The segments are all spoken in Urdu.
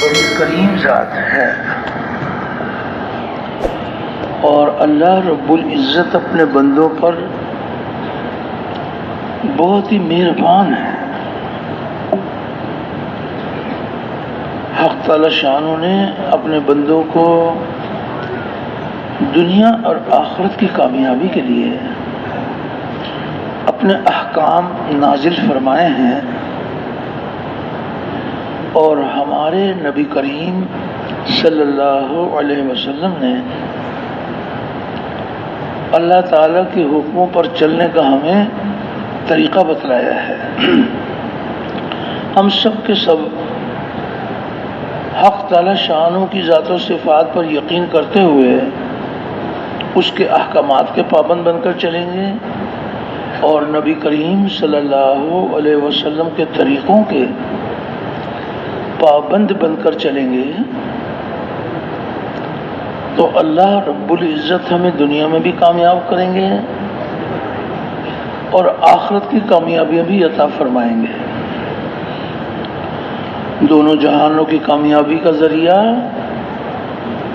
بڑی کریم ذات ہے، اور اللہ رب العزت اپنے بندوں پر بہت ہی مہربان ہے۔ حق تعالی شانہ نے اپنے بندوں کو دنیا اور آخرت کی کامیابی کے لیے اپنے احکام نازل فرمائے ہیں، اور ہمارے نبی کریم صلی اللہ علیہ وسلم نے اللہ تعالیٰ کے حکموں پر چلنے کا ہمیں طریقہ بتلایا ہے۔ ہم سب کے سب حق تعالی شانہ کی ذات و صفات پر یقین کرتے ہوئے اس کے احکامات کے پابند بن کر چلیں گے، اور نبی کریم صلی اللہ علیہ وسلم کے طریقوں کے پابند بن کر چلیں گے، تو اللہ رب العزت ہمیں دنیا میں بھی کامیاب کریں گے اور آخرت کی کامیابیاں بھی عطا فرمائیں گے۔ دونوں جہانوں کی کامیابی کا ذریعہ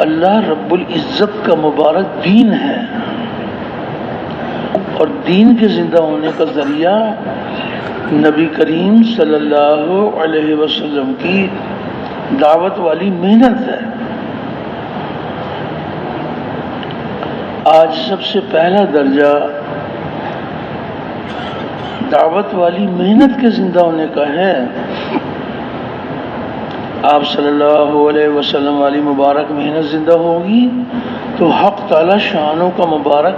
اللہ رب العزت کا مبارک دین ہے، اور دین کے زندہ ہونے کا ذریعہ نبی کریم صلی اللہ علیہ وسلم کی دعوت والی محنت ہے۔ آج سب سے پہلا درجہ دعوت والی محنت کے زندہ ہونے کا ہے۔ آپ صلی اللہ علیہ وسلم والی مبارک محنت زندہ ہوگی تو حق تعالی شانوں کا مبارک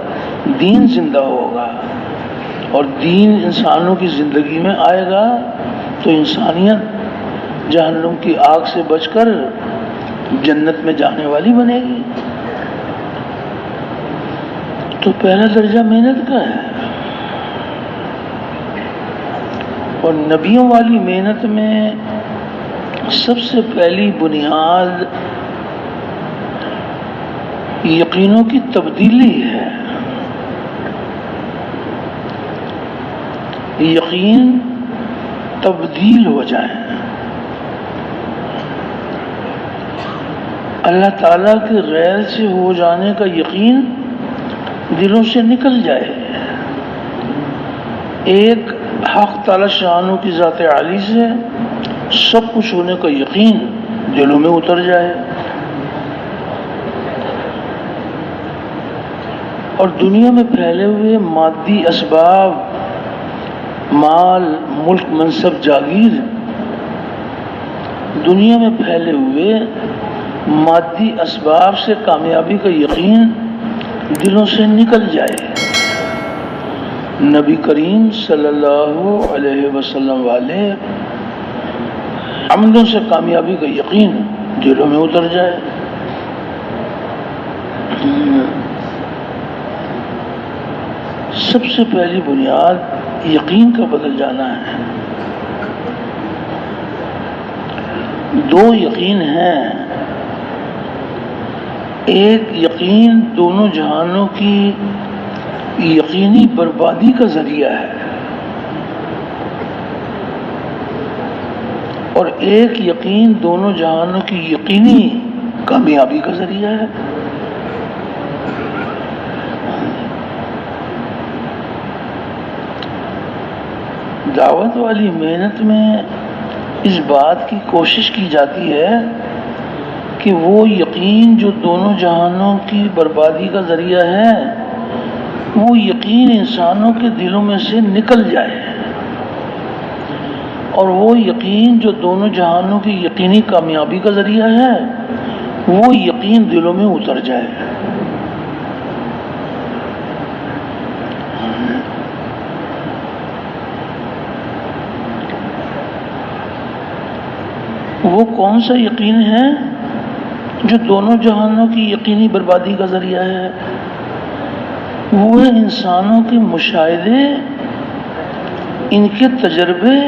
دین زندہ ہوگا، اور دین انسانوں کی زندگی میں آئے گا تو انسانیت جہنم کی آگ سے بچ کر جنت میں جانے والی بنے گی۔ تو پہلا درجہ محنت کا ہے، اور نبیوں والی محنت میں سب سے پہلی بنیاد یقینوں کی تبدیلی ہے۔ یقین تبدیل ہو جائے، اللہ تعالیٰ کے غیر سے ہو جانے کا یقین دلوں سے نکل جائے، ایک حق تعالی شانہ کی ذات عالی سے سب کچھ ہونے کا یقین دلوں میں اتر جائے، اور دنیا میں پھیلے ہوئے مادی اسباب، مال، ملک، منصب، جاگیر، دنیا میں پھیلے ہوئے مادی اسباب سے کامیابی کا یقین دلوں سے نکل جائے، نبی کریم صلی اللہ علیہ وسلم والے عملوں سے کامیابی کا یقین دلوں میں اتر جائے۔ سب سے پہلی بنیاد یقین کا بدل جانا ہے۔ دو یقین ہیں، ایک یقین دونوں جہانوں کی یقینی بربادی کا ذریعہ ہے، اور ایک یقین دونوں جہانوں کی یقینی کامیابی کا ذریعہ ہے۔ دعوت والی محنت میں اس بات کی کوشش کی جاتی ہے کہ وہ یقین جو دونوں جہانوں کی بربادی کا ذریعہ ہے، وہ یقین انسانوں کے دلوں میں سے نکل جائے، اور وہ یقین جو دونوں جہانوں کی یقینی کامیابی کا ذریعہ ہے، وہ یقین دلوں میں اتر جائے۔ وہ کون سا یقین ہے جو دونوں جہانوں کی یقینی بربادی کا ذریعہ ہے؟ وہ ہے انسانوں کے مشاہدے، ان کے تجربے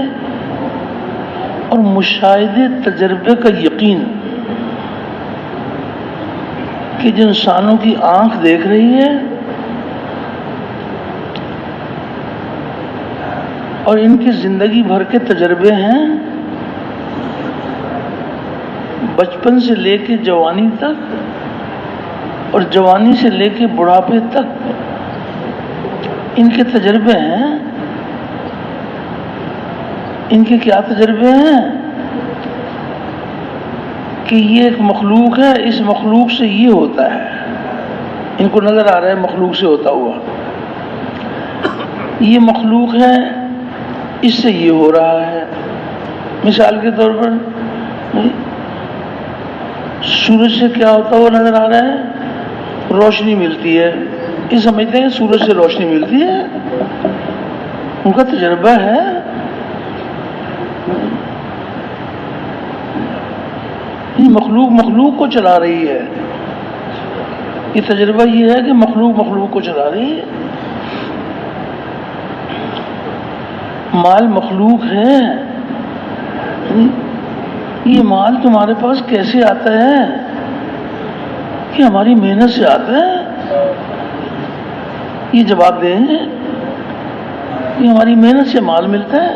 اور مشاہدے تجربے کا یقین، کہ جو انسانوں کی آنکھ دیکھ رہی ہے اور ان کی زندگی بھر کے تجربے ہیں، بچپن سے لے کے جوانی تک اور جوانی سے لے کے بڑھاپے تک ان کے تجربے ہیں. ان کے کیا تجربے ہیں کہ یہ ایک مخلوق ہے, اس مخلوق سے یہ ہوتا ہے. ان کو نظر آ رہا ہے مخلوق سے ہوتا ہوا, یہ مخلوق ہے, اس سے یہ ہو رہا ہے. مثال کے طور پر سورج سے کیا ہوتا ہوا نظر آ رہا ہے, روشنی ملتی ہے. یہ سمجھتے ہیں سورج سے روشنی ملتی ہے, ان کا تجربہ ہے. یہ مخلوق کو چلا رہی ہے. یہ تجربہ یہ ہے کہ مخلوق کو چلا رہی ہے. مال مخلوق ہے. یہ مال تمہارے پاس کیسے آتا ہے؟ کہ ہماری محنت سے آتا ہے. یہ جواب دیں کہ ہماری محنت سے مال ملتا ہے.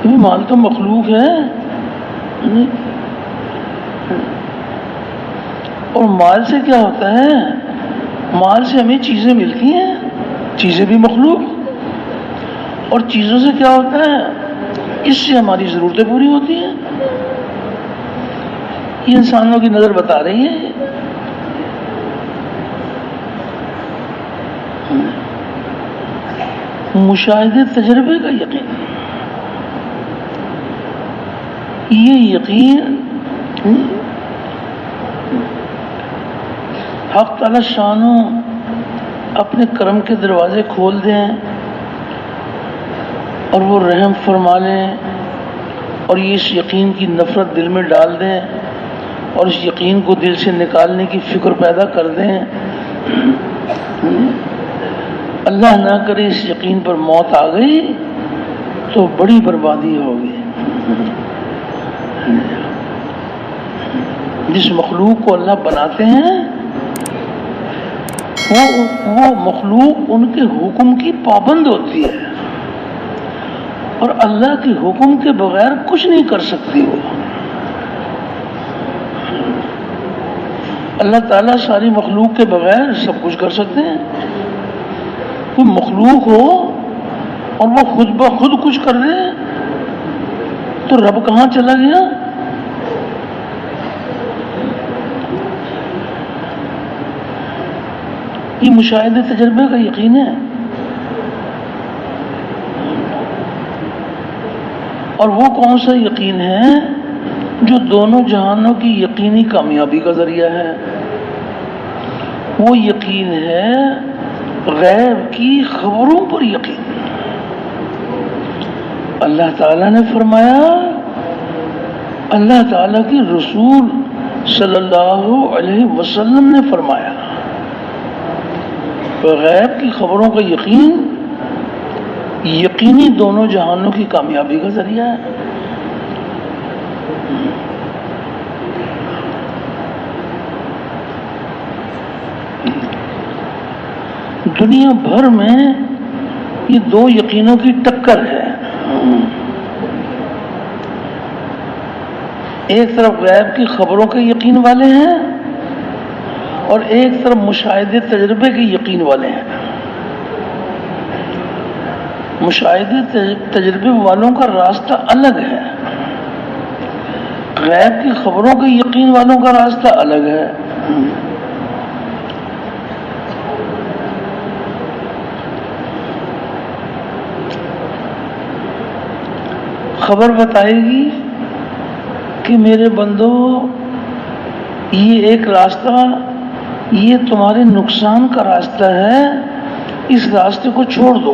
یہ مال تو مخلوق ہے. اور مال سے کیا ہوتا ہے؟ مال سے ہمیں چیزیں ملتی ہیں, چیزیں بھی مخلوق. اور چیزوں سے کیا ہوتا ہے؟ اس سے ہماری ضرورتیں پوری ہوتی ہیں. یہ انسانوں کی نظر بتا رہی ہے. مشاہدے تجربے کا یقین, یہ یقین حق تعالی شانو اپنے کرم کے دروازے کھول دیں اور وہ رحم فرما لیں, اور یہ اس یقین کی نفرت دل میں ڈال دیں اور اس یقین کو دل سے نکالنے کی فکر پیدا کر دیں. اللہ نہ کرے اس یقین پر موت آ گئی تو بڑی بربادی ہوگی. جس مخلوق کو اللہ بناتے ہیں وہ مخلوق ان کے حکم کی پابند ہوتی ہے, اور اللہ کے حکم کے بغیر کچھ نہیں کر سکتی. وہ اللہ تعالیٰ ساری مخلوق کے بغیر سب کچھ کر سکتے ہیں. کوئی مخلوق ہو اور وہ خود بخود کچھ کر دے تو رب کہاں چلا گیا؟ یہ مشاہدے تجربے کا یقین ہے. اور وہ کون سا یقین ہے جو دونوں جہانوں کی یقینی کامیابی کا ذریعہ ہے؟ وہ یقین ہے غیب کی خبروں پر یقین. اللہ تعالیٰ نے فرمایا, اللہ تعالیٰ کی رسول صلی اللہ علیہ وسلم نے فرمایا. غیب کی خبروں کا یقین یقینی دونوں جہانوں کی کامیابی کا ذریعہ ہے. دنیا بھر میں یہ دو یقینوں کی ٹکر ہے. ایک طرف غیب کی خبروں کے یقین والے ہیں اور ایک طرف مشاہدے تجربے کے یقین والے ہیں. مشاہدے تجربے والوں کا راستہ الگ ہے, غیب کی خبروں کے یقین والوں کا راستہ الگ ہے. خبر بتائے گی کہ میرے بندو یہ ایک راستہ, یہ تمہارے نقصان کا راستہ ہے, اس راستے کو چھوڑ دو.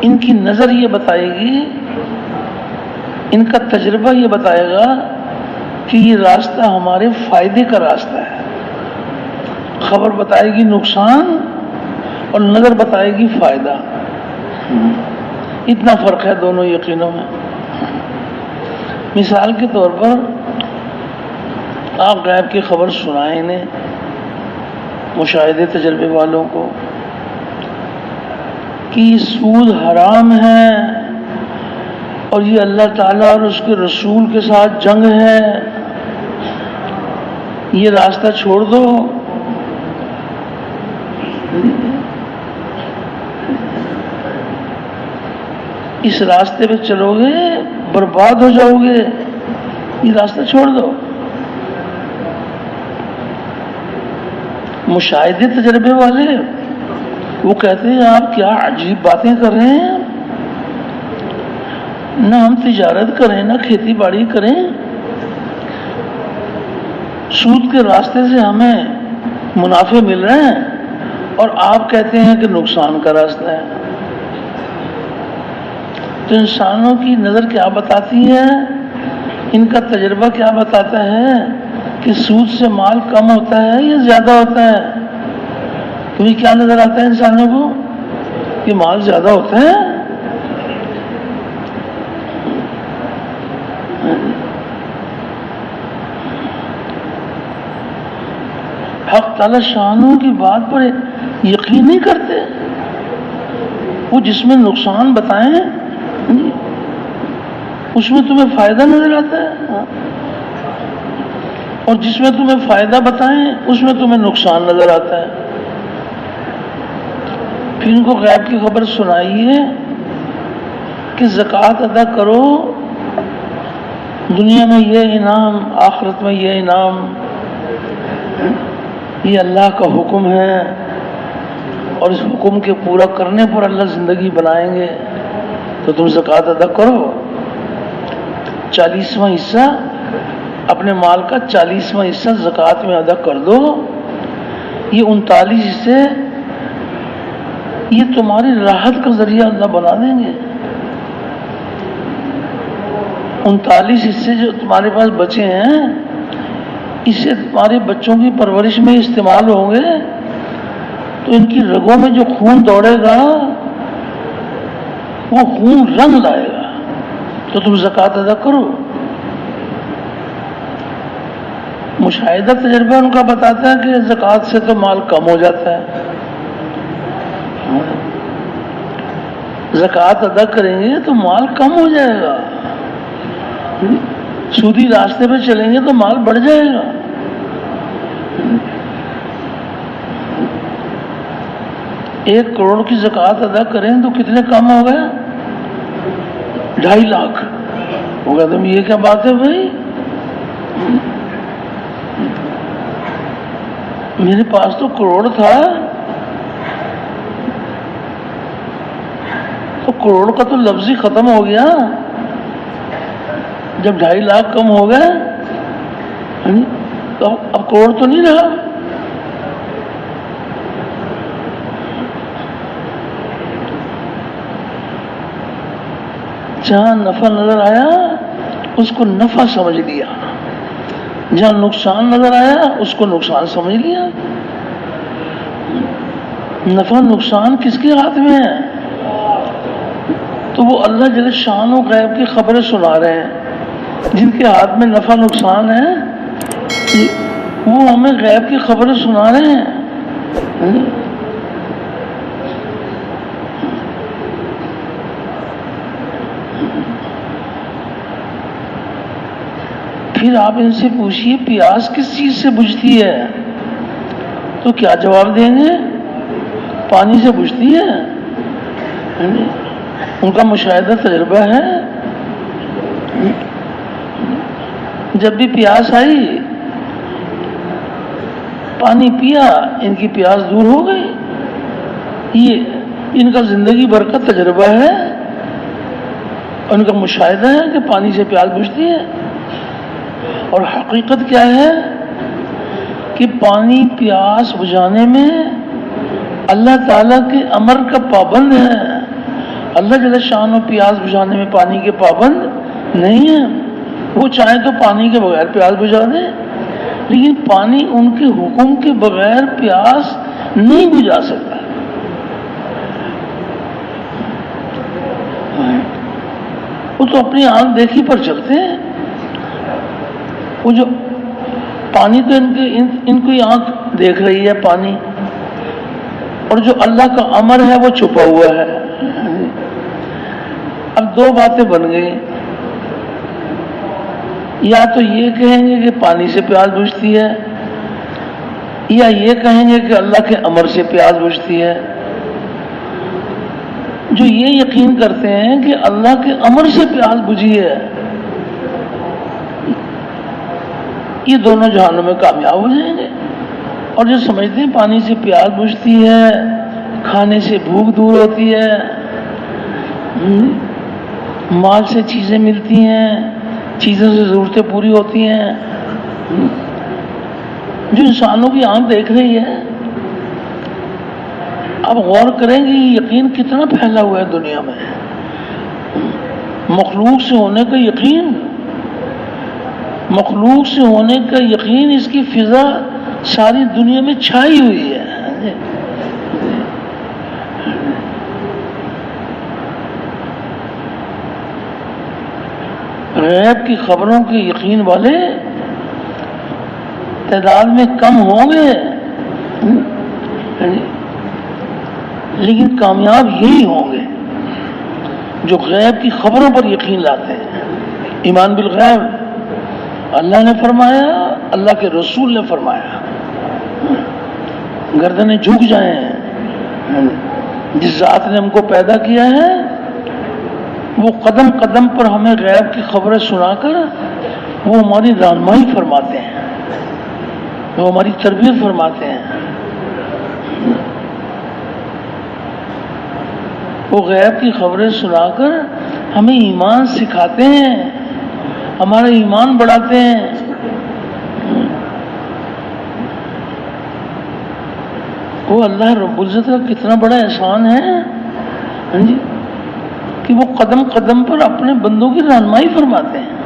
ان کی نظر یہ بتائے گی, ان کا تجربہ یہ بتائے گا کہ یہ راستہ ہمارے فائدے کا راستہ ہے. خبر بتائے گی نقصان اور نظر بتائے گی فائدہ. اتنا فرق ہے دونوں یقینوں میں. مثال کے طور پر آپ غیب کی خبر سنائیں انہیں, مشاہدے تجربے والوں کو, کہ یہ سود حرام ہے اور یہ اللہ تعالیٰ اور اس کے رسول کے ساتھ جنگ ہے، یہ راستہ چھوڑ دو. اس راستے پہ چلو گے برباد ہو جاؤ گے، یہ راستہ چھوڑ دو. مشاہدے تجربے والے وہ کہتے ہیں آپ کیا عجیب باتیں کر رہے ہیں، نہ ہم تجارت کریں نہ کھیتی باڑی کریں، سود کے راستے سے ہمیں منافع مل رہے ہیں اور آپ کہتے ہیں کہ نقصان کا راستہ ہے. تو انسانوں کی نظر کیا بتاتی ہے، ان کا تجربہ کیا بتاتا ہے کہ سود سے مال کم ہوتا ہے یا زیادہ ہوتا ہے؟ تمہیں کیا نظر آتا ہے انسانوں کو کہ مال زیادہ ہوتا ہے؟ حق تعالی شانوں کی بات پر یقین نہیں کرتے. وہ جس میں نقصان بتائیں اس میں تمہیں فائدہ نظر آتا ہے، اور جس میں تمہیں فائدہ بتائیں اس میں تمہیں نقصان نظر آتا ہے. پھر ان کو غیب کی خبر سنائیے کہ زکوٰۃ ادا کرو، دنیا میں یہ انعام آخرت میں یہ انعام، یہ اللہ کا حکم ہے اور اس حکم کے پورا کرنے پر اللہ زندگی بنائیں گے. تو تم زکوٰۃ ادا کرو، 40واں حصہ اپنے مال کا 40واں حصہ زکوٰۃ میں ادا کر دو. یہ 39 حصے یہ تمہاری راحت کا ذریعہ اللہ بنا دیں گے. 39 حصے جو تمہارے پاس بچے ہیں اس سے تمہارے بچوں کی پرورش میں استعمال ہوں گے، تو ان کی رگوں میں جو خون دوڑے گا وہ خون رنگ لائے گا. تو تم زکوٰۃ ادا کرو. مشاہدہ تجربہ ان کا بتاتا ہے کہ زکوٰۃ سے تو مال کم ہو جاتا ہے، زکوٰۃ ادا کریں گے تو مال کم ہو جائے گا، سودی راستے پہ چلیں گے تو مال بڑھ جائے گا. 1 کروڑ کی زکوٰۃ ادا کریں تو کتنے کم ہو گئے؟ 2.5 لاکھ ہو گیا. تم یہ کیا بات ہے بھائی، میرے پاس تو کروڑ تھا، تو کروڑ کا تو لفظ ہی ختم ہو گیا جب 2.5 لاکھ کم ہو گئے. تو اب کروڑ تو نہیں رہا. جہاں نفع نظر آیا اس کو نفع سمجھ لیا، جہاں نقصان نظر آیا اس کو نقصان سمجھ لیا. نفع نقصان کس کے ہاتھ میں ہے؟ تو وہ اللہ جل شان و غیب کی خبریں سنا رہے ہیں. جن کے ہاتھ میں نفع نقصان ہے وہ ہمیں غیب کی خبریں سنا رہے ہیں. پھر آپ ان سے پوچھیے پیاس کس چیز سے بجھتی ہے، تو کیا جواب دیں گے؟ پانی سے بجھتی ہے. ان کا مشاہدہ تجربہ ہے. جب بھی پیاس آئی پانی پیا، ان کی پیاس دور ہو گئی. یہ ان کا زندگی بھر کا تجربہ ہے، ان کا مشاہدہ ہے کہ پانی سے پیاس بجھتی ہے. اور حقیقت کیا ہے کہ پانی پیاس بجھانے میں اللہ تعالیٰ کے امر کا پابند ہے. اللہ جل شان و پیاس بجھانے میں پانی کے پابند نہیں ہے. وہ چاہیں تو پانی کے بغیر پیاس بجھا دیں، لیکن پانی ان کے حکم کے بغیر پیاس نہیں بجھا سکتا. وہ تو اپنی آنکھ دیکھی پر چلتے ہیں. وہ جو پانی تو ان کی آنکھ دیکھ رہی ہے پانی، اور جو اللہ کا امر ہے وہ چھپا ہوا ہے. دو باتیں بن گئی، یا تو یہ کہیں گے کہ پانی سے پیاس بجھتی ہے، یا یہ کہیں گے کہ اللہ کے امر سے پیاس بجھتی ہے۔ جو یہ یقین کرتے ہیں کہ اللہ کے امر سے پیاس بجھی ہے، یہ دونوں جہانوں میں کامیاب ہو جائیں گے۔ اور جو سمجھتے ہیں پانی سے پیاس بجھتی ہے، کھانے سے بھوک دور ہوتی ہے، مال سے چیزیں ملتی ہیں، چیزوں سے ضرورتیں پوری ہوتی ہیں، جو انسانوں کی آنکھ دیکھ رہی ہے، اب غور کریں گے یہ یقین کتنا پھیلا ہوا ہے دنیا میں۔ مخلوق سے ہونے کا یقین، مخلوق سے ہونے کا یقین، اس کی فضا ساری دنیا میں چھائی ہوئی ہے۔ غیب کی خبروں کے یقین والے تعداد میں کم ہوں گے، لیکن کامیاب یہی ہوں گے جو غیب کی خبروں پر یقین لاتے ہیں۔ ایمان بالغیب اللہ نے فرمایا، اللہ کے رسول نے فرمایا، گردنیں جھک جائیں۔ جس ذات نے ہم کو پیدا کیا ہے وہ قدم قدم پر ہمیں غیب کی خبریں سنا کر وہ ہماری رہنمائی فرماتے ہیں، وہ ہماری تربیت فرماتے ہیں۔ وہ غیب کی خبریں سنا کر ہمیں ایمان سکھاتے ہیں، ہمارا ایمان بڑھاتے ہیں۔ وہ اللہ رب العزت کا کتنا بڑا احسان ہے جی کہ وہ قدم قدم پر اپنے بندوں کی رہنمائی فرماتے ہیں۔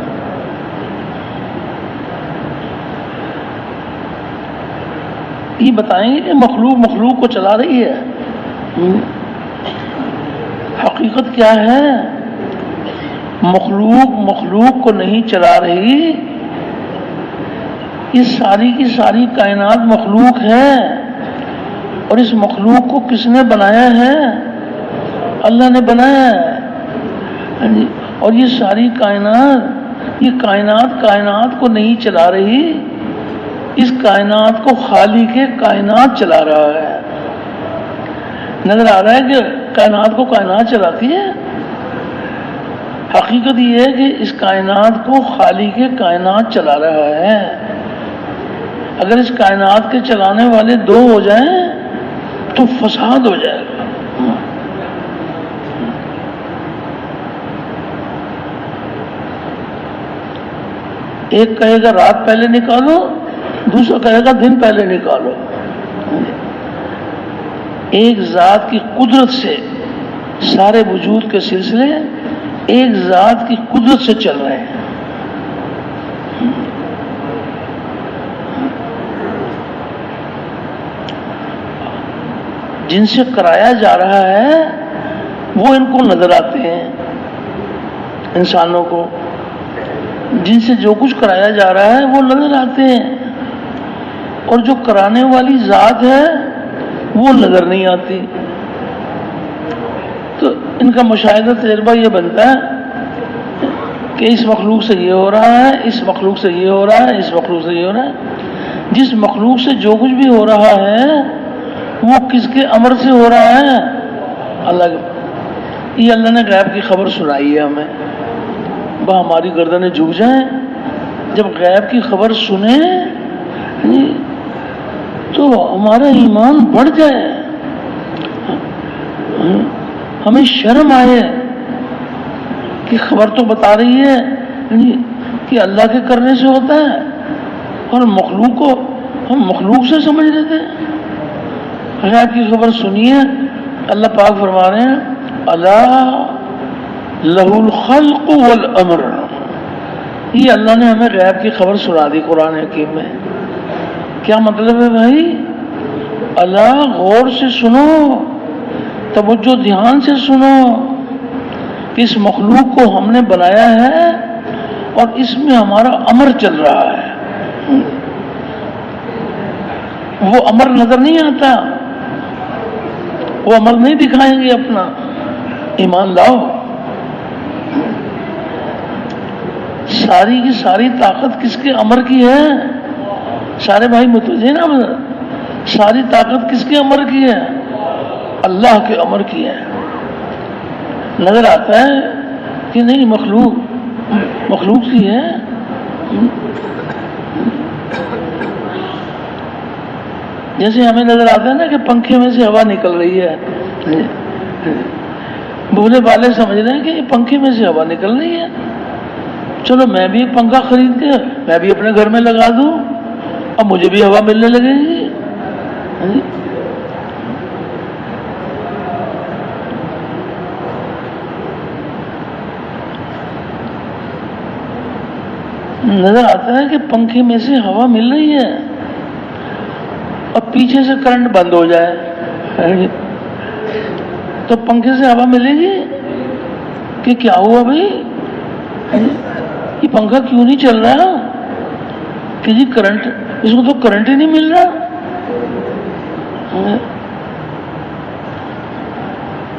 یہ بتائیں گے کہ مخلوق کو چلا رہی ہے، حقیقت کیا ہے؟ مخلوق کو نہیں چلا رہی، یہ ساری کی ساری کائنات مخلوق ہے، اور اس مخلوق کو کس نے بنایا ہے؟ اللہ نے بنایا ہے۔ اور یہ ساری کائنات، یہ کائنات کو نہیں چلا رہی، اس کائنات کو خالق کائنات چلا رہا ہے۔ نظر آ رہا ہے کہ کائنات کو کائنات چلاتی ہے؟ حقیقت یہ ہے کہ اس کائنات کو خالق کائنات چلا رہا ہے۔ اگر اس کائنات کے چلانے والے دو ہو جائیں تو فساد ہو جائے گا۔ ایک کہے گا رات پہلے نکالو، دوسرا کہے گا دن پہلے نکالو۔ ایک ذات کی قدرت سے سارے وجود کے سلسلے ایک ذات کی قدرت سے چل رہے ہیں۔ جن سے کرایا جا رہا ہے وہ ان کو نظر آتے ہیں، انسانوں کو جن سے جو کچھ کرایا جا رہا ہے وہ نظر آتے ہیں، اور جو کرانے والی ذات ہے وہ نظر نہیں آتی۔ تو ان کا مشاہدہ تجربہ یہ بنتا ہے کہ اس مخلوق سے یہ ہو رہا ہے، اس مخلوق سے یہ ہو رہا ہے، اس مخلوق سے یہ ہو رہا ہے۔ جس مخلوق سے جو کچھ بھی ہو رہا ہے وہ کس کے امر سے ہو رہا ہے؟ اللہ کے۔ یہ اللہ نے غیب کی خبر سنائی ہے ہمیں، وہ ہماری گردنیں جھک جائیں۔ جب غیب کی خبر سنیں تو ہمارا ایمان بڑھ جائے، ہمیں شرم آئے کہ خبر تو بتا رہی ہے کہ اللہ کے کرنے سے ہوتا ہے، اور مخلوق کو ہم مخلوق سے سمجھ لیتے ہیں۔ غیب کی خبر سنیے، اللہ پاک فرما رہے ہیں اللہ لہ الخلق والامر۔ یہ اللہ نے ہمیں غیب کی خبر سنا دی قرآن حکیم میں۔ کیا مطلب ہے بھائی؟ اللہ غور سے سنو، توجہ دھیان سے سنو کہ اس مخلوق کو ہم نے بنایا ہے اور اس میں ہمارا امر چل رہا ہے۔ وہ امر نظر نہیں آتا، وہ امر نہیں دکھائیں گے اپنا۔ ایمان لاؤ، ساری کی ساری طاقت کس کے امر کی ہے؟ سارے بھائی متوجہ نا، ساری طاقت کس کے امر کی ہے؟ اللہ کے امر کی ہے۔ نظر آتا ہے کہ نہیں مخلوق کی ہے۔ جیسے ہمیں نظر آتا ہے نا کہ پنکھے میں سے ہوا نکل رہی ہے، بھولے بالے سمجھ رہے ہیں کہ یہ پنکھے میں سے ہوا نکل رہی ہے، چلو میں بھی ایک پنکھا خرید کے میں بھی اپنے گھر میں لگا دوں، اب مجھے بھی ہوا ملنے لگے گی۔ نظر آتا ہے کہ پنکھے میں سے ہوا مل رہی ہے اور پیچھے سے کرنٹ بند ہو جائے تو پنکھے سے ہوا ملے گی کہ کیا ہوا بھائی، یہ پنکھا کیوں نہیں چل رہا؟ کہ جی کرنٹ، اس کو تو کرنٹ ہی نہیں مل رہا۔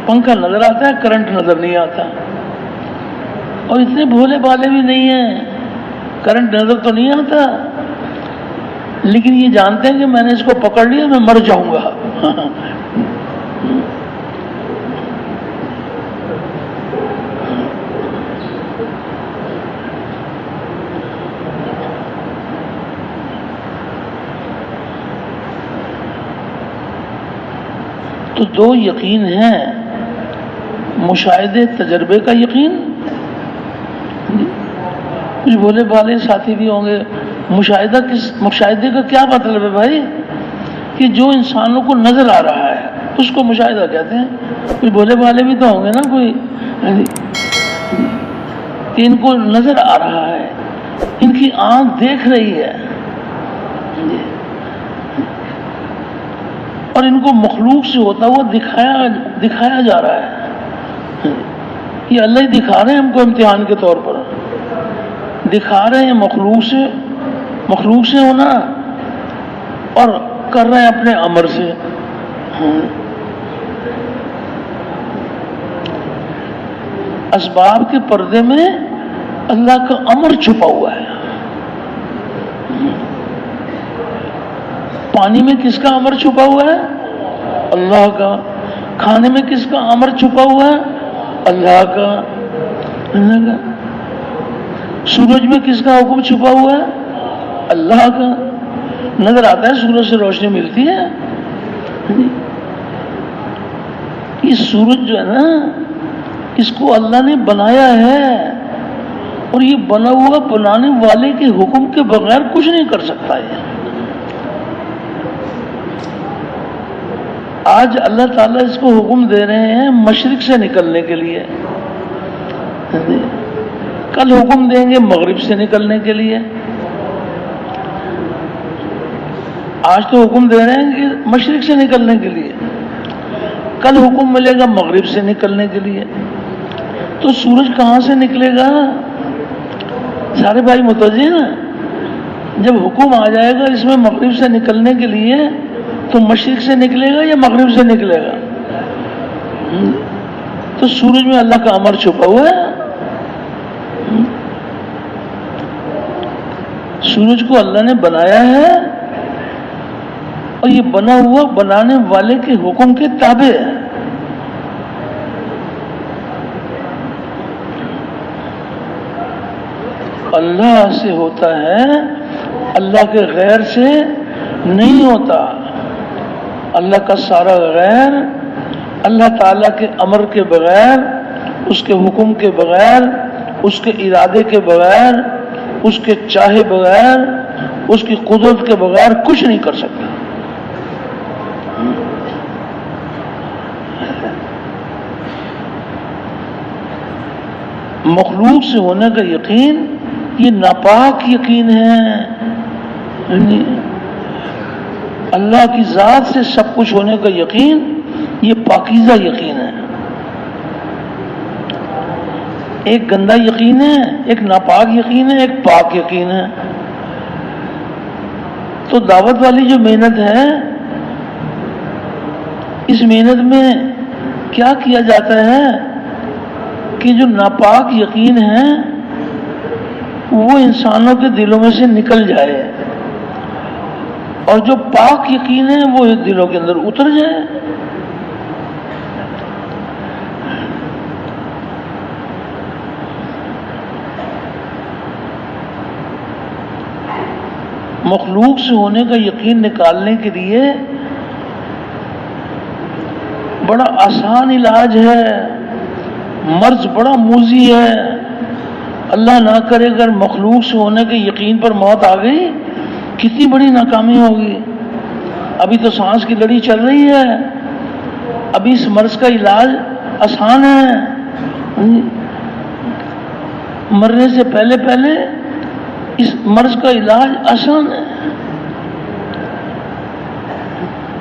پنکھا نظر آتا ہے، کرنٹ نظر نہیں آتا، اور اتنے بھولے بالے بھی نہیں ہیں، کرنٹ نظر تو نہیں آتا لیکن یہ جانتے ہیں کہ میں نے اس کو پکڑ لیا میں مر جاؤں گا۔ تو دو یقین ہیں، مشاہدے تجربے کا یقین، کچھ بولے بالے ساتھی بھی ہوں گے، مشاہدے کا کیا مطلب ہے بھائی؟ کہ جو انسانوں کو نظر آ رہا ہے اس کو مشاہدہ کہتے ہیں۔ کچھ بولے بالے بھی تو ہوں گے نا کوئی، کہ ان کو نظر آ رہا ہے، ان کی آنکھ دیکھ رہی ہے اور ان کو مخلوق سے ہوتا ہوا دکھایا جا رہا ہے۔ یہ اللہ ہی دکھا رہے ہیں ہم کو امتحان کے طور پر، دکھا رہے ہیں مخلوق سے ہونا اور کر رہے ہیں اپنے امر سے۔ اسباب کے پردے میں اللہ کا امر چھپا ہوا ہے۔ پانی میں کس کا امر چھپا ہوا ہے؟ اللہ کا۔ کھانے میں کس کا امر چھپا ہوا ہے؟ اللہ کا۔ سورج میں کس کا حکم چھپا ہوا ہے؟ اللہ کا۔ نظر آتا ہے سورج سے روشنی ملتی ہے۔ یہ سورج جو ہے نا، اس کو اللہ نے بنایا ہے اور یہ بنا ہوا بنانے والے کے حکم کے بغیر کچھ نہیں کر سکتا ہے۔ آج اللہ تعالیٰ اس کو حکم دے رہے ہیں مشرق سے نکلنے کے لیے، کل حکم دیں گے مغرب سے نکلنے کے لیے۔ آج تو حکم دے رہے ہیں کہ مشرق سے نکلنے کے لیے، کل حکم ملے گا مغرب سے نکلنے کے لیے۔ تو سورج کہاں سے نکلے گا؟ سارے بھائی متوجہ نا، جب حکم آ جائے گا اس میں مغرب سے نکلنے کے لیے تو مشرق سے نکلے گا یا مغرب سے نکلے گا؟ تو سورج میں اللہ کا امر چھپا ہوا ہے۔ سورج کو اللہ نے بنایا ہے اور یہ بنا ہوا بنانے والے کے حکم کے تابع ہے۔ اللہ سے ہوتا ہے، اللہ کے غیر سے نہیں ہوتا۔ اللہ کا سارا غیر اللہ تعالیٰ کے امر کے بغیر، اس کے حکم کے بغیر، اس کے ارادے کے بغیر، اس کے چاہے بغیر، اس کی قدرت کے بغیر کچھ نہیں کر سکتا۔ مخلوق سے ہونے کا یقین یہ ناپاک یقین ہے، اللہ کی ذات سے سب کچھ ہونے کا یقین یہ پاکیزہ یقین ہے۔ ایک گندا یقین ہے، ایک ناپاک یقین ہے، ایک پاک یقین ہے۔ تو دعوت والی جو محنت ہے، اس محنت میں کیا کیا جاتا ہے کہ جو ناپاک یقین ہے وہ انسانوں کے دلوں میں سے نکل جائے، اور جو پاک یقین ہے وہ دلوں کے اندر اتر جائے۔ مخلوق سے ہونے کا یقین نکالنے کے لیے بڑا آسان علاج ہے، مرض بڑا موذی ہے۔ اللہ نہ کرے اگر مخلوق سے ہونے کے یقین پر موت آ گئی، کتنی بڑی ناکامی ہوگی۔ ابھی تو سانس کی لڑی چل رہی ہے، ابھی اس مرض کا علاج آسان ہے، مرنے سے پہلے پہلے اس مرض کا علاج آسان ہے۔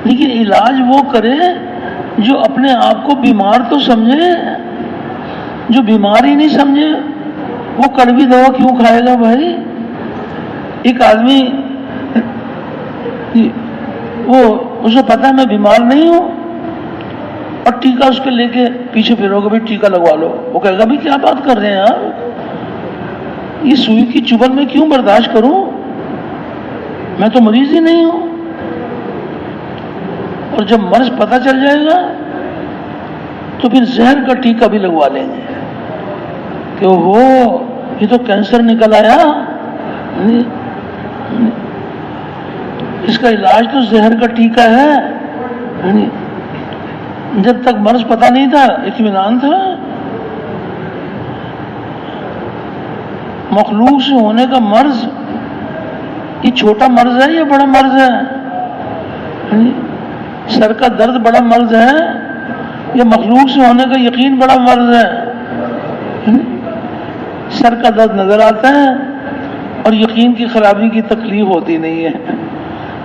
لیکن علاج وہ کرے جو اپنے آپ کو بیمار تو سمجھے، جو بیمار ہی نہیں سمجھے وہ کڑوی دوا کیوں کھائے گا بھائی؟ ایک آدمی وہ اسے پتا ہے میں بیمار نہیں ہوں، اور ٹیکا اس کے لے کے پیچھے پھرو گے، بھائی ٹیکا لگوا لو، وہ کہے گا بھائی کیا بات کر رہے ہیں آپ، یہ سوئی کی چبھن میں کیوں برداشت کروں، میں تو مریض ہی نہیں ہوں۔ اور جب مرض پتہ چل جائے گا تو پھر زہر کا ٹیکا بھی لگوا لیں گے کہ وہ یہ تو کینسر نکل آیا، اس کا علاج تو زہر کا ٹیکا ہے۔ جب تک مرض پتہ نہیں تھا اطمینان تھا۔ مخلوق سے ہونے کا مرض یہ چھوٹا مرض ہے یا بڑا مرض ہے؟ سر کا درد بڑا مرض ہے یا مخلوق سے ہونے کا یقین بڑا مرض ہے؟ سر کا درد نظر آتا ہے اور یقین کی خرابی کی تکلیف ہوتی نہیں ہے،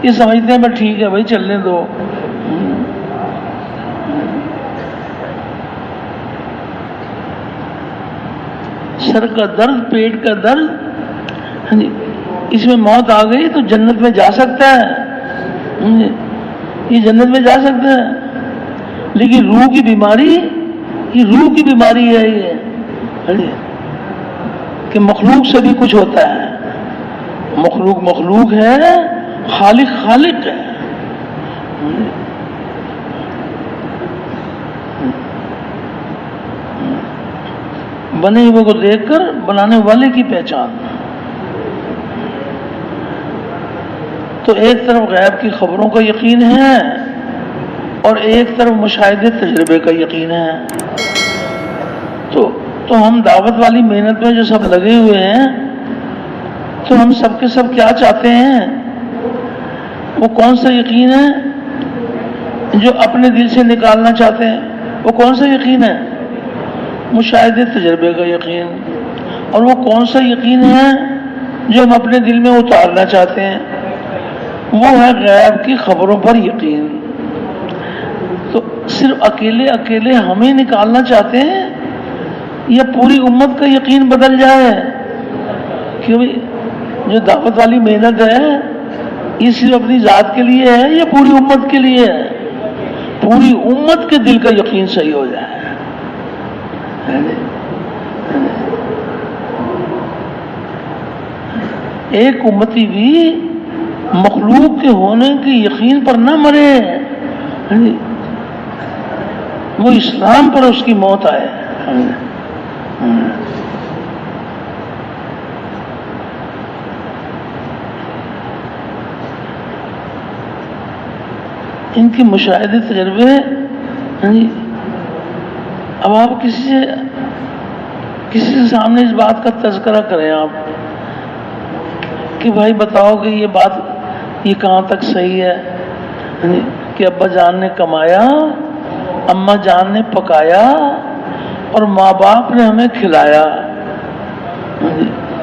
یہ سمجھتے ہیں بس ٹھیک ہے بھائی چلنے دو۔ سر کا درد، پیٹ کا درد، اس میں موت آ گئی تو جنت میں جا سکتا ہے، یہ جنت میں جا سکتا ہے، لیکن روح کی بیماری، یہ روح کی بیماری ہے یہ کہ مخلوق سے بھی کچھ ہوتا ہے۔ مخلوق مخلوق ہے، خالق خالق ہے۔ بنے ہوئے کو دیکھ کر بنانے والے کی پہچان۔ تو ایک طرف غیب کی خبروں کا یقین ہے اور ایک طرف مشاہدے تجربے کا یقین ہے۔ تو ہم دعوت والی محنت میں جو سب لگے ہوئے ہیں، تو ہم سب کے سب کیا چاہتے ہیں؟ وہ کون سا یقین ہے جو اپنے دل سے نکالنا چاہتے ہیں؟ وہ کون سا یقین ہے؟ مشاہدے تجربے کا یقین۔ اور وہ کون سا یقین ہے جو ہم اپنے دل میں اتارنا چاہتے ہیں؟ وہ ہے غیب کی خبروں پر یقین۔ تو صرف اکیلے اکیلے ہمیں نکالنا چاہتے ہیں یا پوری امت کا یقین بدل جائے کہ جو دعوت والی محنت ہے یہ صرف اپنی ذات کے لیے ہے یا پوری امت کے لیے ہے؟ پوری امت کے دل کا یقین صحیح ہو جائے۔ ایک امتی بھی مخلوق کے ہونے کے یقین پر نہ مرے، وہ اسلام پر اس کی موت آئے۔ ان کے مشاہدے تجربے، اب آپ کسی سے سامنے اس بات کا تذکرہ کریں آپ کہ بھائی بتاؤ کہ یہ بات یہ کہاں تک صحیح ہے کہ ابا جان نے کمایا، اماں جان نے پکایا اور ماں باپ نے ہمیں کھلایا۔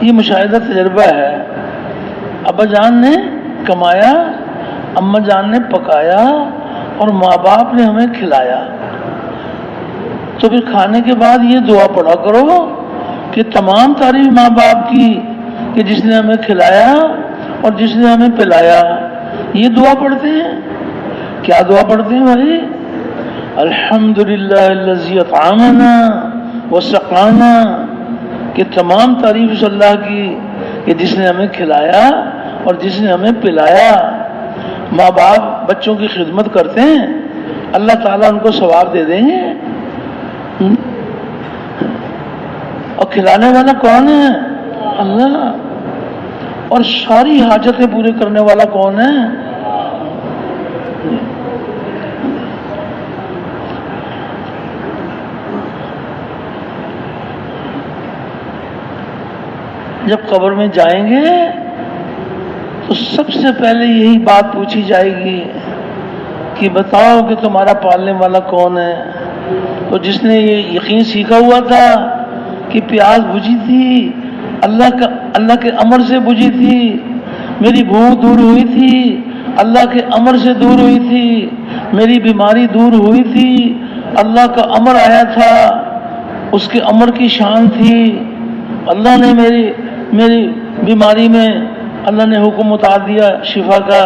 یہ مشاہدہ تجربہ ہے۔ ابا جان نے کمایا، اماں جان نے پکایا اور ماں باپ نے ہمیں کھلایا۔ تو پھر کھانے کے بعد یہ دعا پڑھا کرو کہ تمام تعریف ماں باپ کی کہ جس نے ہمیں کھلایا اور جس نے ہمیں پلایا۔ یہ دعا پڑھتے ہیں۔ کیا دعا پڑھتے ہیں بھائی؟ الحمدللہ الذی اطعمنا وسقانا، کہ تمام تعریف اس اللہ کی کہ جس نے ہمیں کھلایا اور جس نے ہمیں پلایا. ماں باپ بچوں کی خدمت کرتے ہیں، اللہ تعالیٰ ان کو ثواب دے دیں گے. اور کھلانے والا کون ہے؟ اللہ. اور ساری حاجتیں پورے کرنے والا کون ہے؟ جب قبر میں جائیں گے تو سب سے پہلے یہی بات پوچھی جائے گی کہ بتاؤ کہ تمہارا پالنے والا کون ہے. تو جس نے یہ یقین سیکھا ہوا تھا کہ پیاس بجھی تھی اللہ کے امر سے بجھی تھی، میری بھوک دور ہوئی تھی اللہ کے امر سے دور ہوئی تھی، میری بیماری دور ہوئی تھی اللہ کا امر آیا تھا، اس کے امر کی شان تھی. اللہ نے میری بیماری میں اللہ نے حکم اتار دیا شفا کا.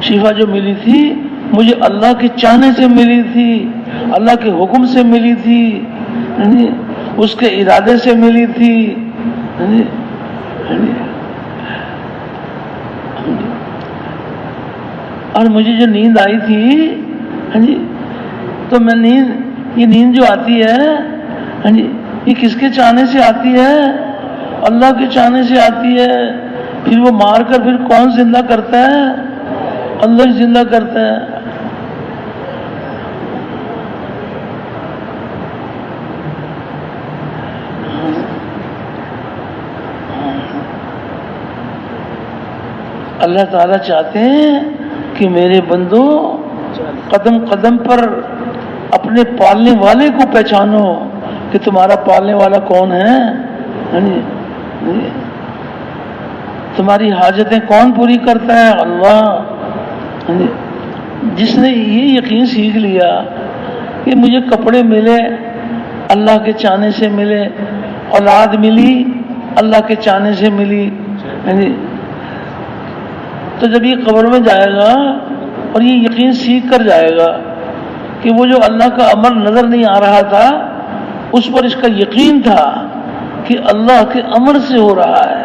شفا جو ملی تھی مجھے اللہ کے چاہنے سے ملی تھی، اللہ کے حکم سے ملی تھی، اس کے ارادے سے ملی تھی. اور مجھے جو نیند آئی تھی تو میں یہ نیند جو آتی ہے یہ کس کے چاہنے سے آتی ہے؟ اللہ کے چاہنے سے آتی ہے. پھر وہ مار کر پھر کون زندہ کرتا ہے؟ اللہ زندہ کرتا ہے. اللہ تعالیٰ چاہتے ہیں کہ میرے بندو قدم قدم پر اپنے پالنے والے کو پہچانو کہ تمہارا پالنے والا کون ہے. تمہاری حاجتیں کون پوری کرتا ہے؟ اللہ. جس نے یہ یقین سیکھ لیا کہ مجھے کپڑے ملے اللہ کے چاہنے سے ملے، اولاد ملی اللہ کے چاہنے سے ملی، تو جب یہ قبر میں جائے گا اور یہ یقین سیکھ کر جائے گا کہ وہ جو اللہ کا امر نظر نہیں آ رہا تھا اس پر اس کا یقین تھا کہ اللہ کے امر سے ہو رہا ہے.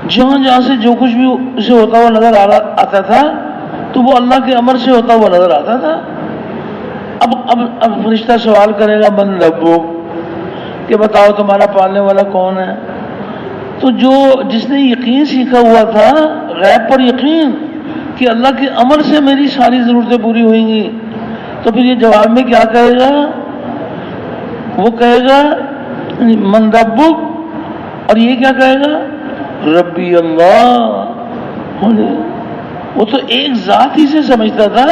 جہاں سے جو کچھ بھی اسے ہوتا ہوا نظر آتا تھا تو وہ اللہ کے امر سے ہوتا ہوا نظر آتا تھا. اب فرشتہ سوال کرے گا من ربک، کہ بتاؤ تمہارا پالنے والا کون ہے. تو جس نے یقین سیکھا ہوا تھا غیب پر یقین کہ اللہ کے امر سے میری ساری ضرورتیں پوری ہوئیں گی، تو پھر یہ جواب میں کیا کہے گا؟ وہ کہے گا من ربک، اور یہ کیا کہے گا؟ ربی اللہ. وہ تو ایک ذات ہی سے سمجھتا تھا،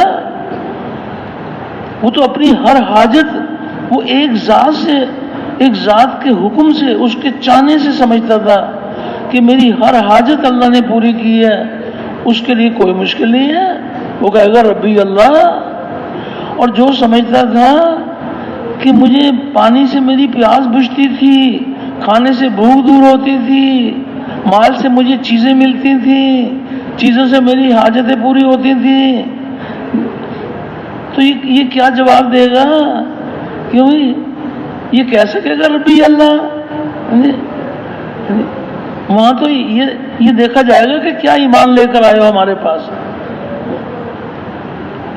وہ تو اپنی ہر حاجت وہ ایک ذات کے حکم سے، اس کے چاہنے سے سمجھتا تھا کہ میری ہر حاجت اللہ نے پوری کی ہے، اس کے لیے کوئی مشکل نہیں ہے. وہ کہے گا ربی اللہ. اور جو سمجھتا تھا کہ مجھے پانی سے میری پیاس بجھتی تھی، کھانے سے بھوک دور ہوتی تھی، مال سے مجھے چیزیں ملتی تھیں، چیزوں سے میری حاجتیں پوری ہوتی تھیں، تو یہ کیا جواب دے گا؟ کیوں یہ کہہ سکے گا ربی اللہ؟ وہاں تو یہ دیکھا جائے گا کہ کیا ایمان لے کر آئے ہو ہمارے پاس.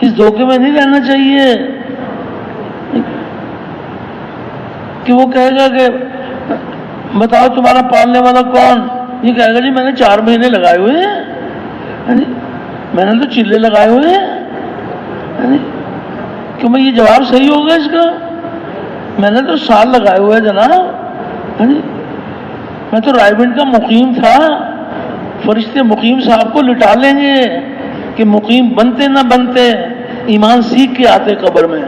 اس دھوکے میں نہیں رہنا چاہیے کہ وہ کہے گا کہ بتاؤ تمہارا پالنے والا کون. یہ کہے گا جی میں نے 4 مہینے لگائے ہوئے ہیں، میں نے تو چلے لگائے ہوئے ہیں. کیوں میں یہ جواب صحیح ہوگا اس کا؟ میں نے تو سال لگائے ہوئے جناب. میں تو رائے گنج کا مقیم تھا، فرشتے مقیم صاحب کو لٹا لیں گے کہ مقیم بنتے نہ بنتے ایمان سیکھ کے آتے قبر میں.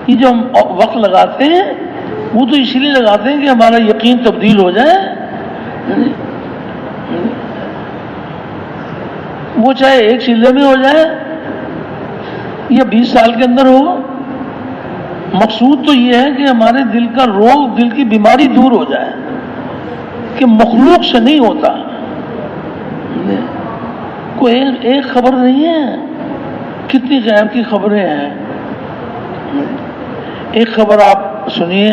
یہ جو ہم وقت لگاتے ہیں وہ تو اسی لیے لگاتے ہیں کہ ہمارا یقین تبدیل ہو جائے. وہ چاہے ایک چلے میں ہو جائے یا 20 سال کے اندر ہو، مقصود تو یہ ہے کہ ہمارے دل کا روگ، دل کی بیماری دور ہو جائے کہ مخلوق سے نہیں ہوتا. کوئی ایک خبر نہیں ہے، کتنی غیب کی خبریں ہیں. ایک خبر آپ سنیے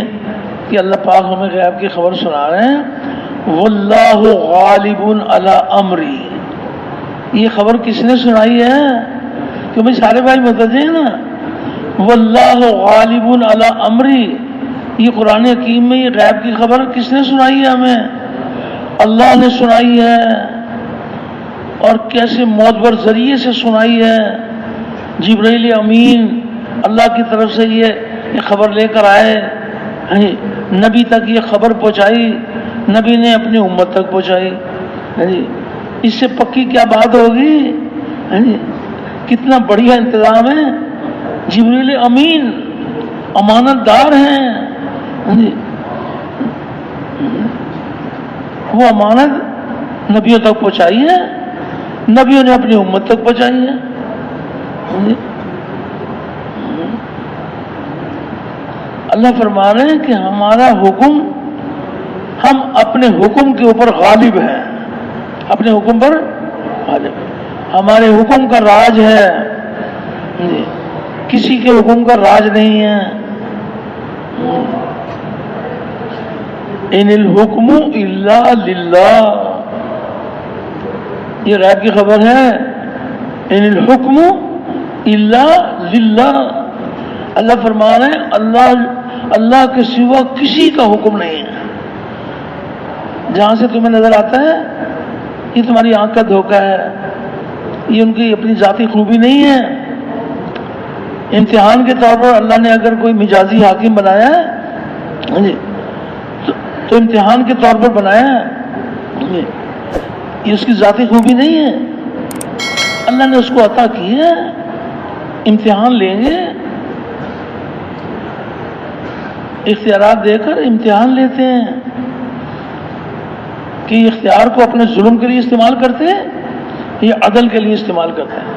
کہ اللہ پاک ہمیں غیب کی خبر سنا رہے ہیں، واللہ غالب علی امری. یہ خبر کس نے سنائی ہے؟ کہ بھائی سارے بھائی متوجہ ہیں نا. واللہ غالب علی امری، یہ قرآن حکیم میں یہ غیب کی خبر کس نے سنائی ہے؟ ہمیں اللہ نے سنائی ہے. اور کیسے معتبر ذریعے سے سنائی ہے. جبرائیل امین اللہ کی طرف سے یہ خبر لے کر آئے، نبی تک یہ خبر پہنچائی، نبی نے اپنی امت تک پہنچائی. اس سے پکی کیا بات ہوگی؟ کتنا بڑھیا انتظام ہے. جبرائیل امین امانت دار ہیں، وہ امانت نبیوں تک پہنچائی ہے، نبیوں نے اپنی امت تک پہنچائی ہے. اللہ فرما رہے ہیں کہ ہمارا حکم، ہم اپنے حکم کے اوپر غالب ہیں، اپنے حکم پر غالب، ہمارے حکم کا راج ہے، کسی کے حکم کا راج نہیں ہے. ان الحکم الا للہ، یہ غیب کی خبر ہے. ان الحکم الا للہ، اللہ فرما رہے ہیں اللہ کے سوا کسی کا حکم نہیں ہے. جہاں سے تمہیں نظر آتا ہے یہ تمہاری آنکھ کا دھوکہ ہے، یہ ان کی اپنی ذاتی خوبی نہیں ہے. امتحان کے طور پر اللہ نے اگر کوئی مجازی حاکم بنایا ہے تو امتحان کے طور پر بنایا ہے، یہ اس کی ذاتی خوبی نہیں ہے. اللہ نے اس کو عطا کی ہے. امتحان لیں گے، اختیارات دے کر امتحان لیتے ہیں کہ یہ اختیار کو اپنے ظلم کے لیے استعمال کرتے ہیں یا عدل کے لیے استعمال کرتے ہیں.